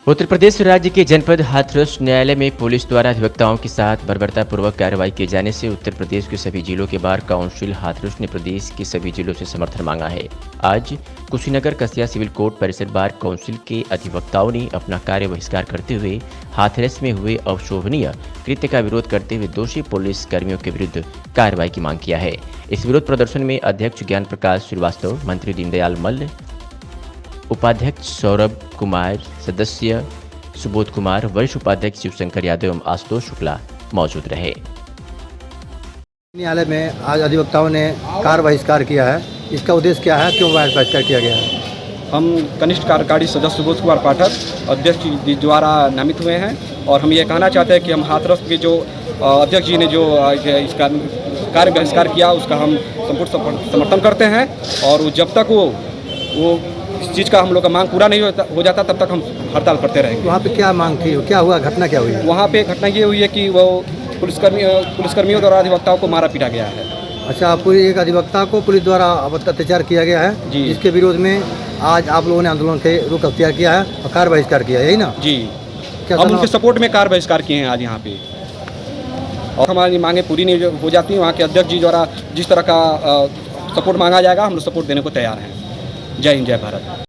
उत्तर प्रदेश राज्य के जनपद हाथरस न्यायालय में पुलिस द्वारा अधिवक्ताओं के साथ बर्बरतापूर्वक कार्रवाई किए जाने से उत्तर प्रदेश के सभी जिलों के बार काउंसिल हाथरस ने प्रदेश के सभी जिलों से समर्थन मांगा है। आज कुशीनगर कसिया सिविल कोर्ट परिसर बार काउंसिल के अधिवक्ताओं ने अपना कार्य बहिष्कार करते हुए हाथरस में हुए अशोभनीय कृत्य का विरोध करते हुए दोषी पुलिस कर्मियों के विरुद्ध कार्रवाई की मांग किया है। इस विरोध प्रदर्शन में अध्यक्ष ज्ञान प्रकाश श्रीवास्तव, मंत्री दीनदयाल मल्ल, उपाध्यक्ष सौरभ कुमार, सदस्य सुबोध कुमार, वरिष्ठ उपाध्यक्ष शिवशंकर यादव एवं आशुतोष शुक्ला मौजूद रहे। न्यायालय में आज अधिवक्ताओं ने कार्य बहिष्कार किया है। इसका उद्देश्य क्या है, क्यों बहिष्कार किया गया है? हम कनिष्ठ कार्यकारी सदस्य सुबोध कुमार पाठक अध्यक्ष जी द्वारा नामित हुए हैं और हम ये कहना चाहते हैं कि हम हाथरस के जो अध्यक्ष जी ने जो इसका कार्य बहिष्कार किया उसका हम संपूर्ण समर्थन करते हैं और जब तक वो इस चीज़ का हम लोग का मांग पूरा नहीं हो जाता तब तक हम हड़ताल करते रहेंगे। वहाँ पे क्या मांग थी, क्या हुआ, घटना क्या हुई है? वहाँ पे घटना ये हुई है कि वो पुलिसकर्मियों द्वारा अधिवक्ताओं को मारा पीटा गया है। अच्छा, पूरी एक अधिवक्ता को पुलिस द्वारा अत्याचार किया गया है जी। इसके विरोध में आज आप लोगों ने आंदोलन के रुख अख्तियार किया है और कार्य बहिष्कार किया है, यही ना? जी, क्या हम उनके सपोर्ट में कार्य बहिष्कार किए हैं आज यहाँ पे और हमारी मांगें पूरी नहीं हो जाती हैं। वहाँ के अध्यक्ष जी द्वारा जिस तरह का सपोर्ट मांगा जाएगा हम लोग सपोर्ट देने को तैयार हैं। जय हिंद, जय भारत।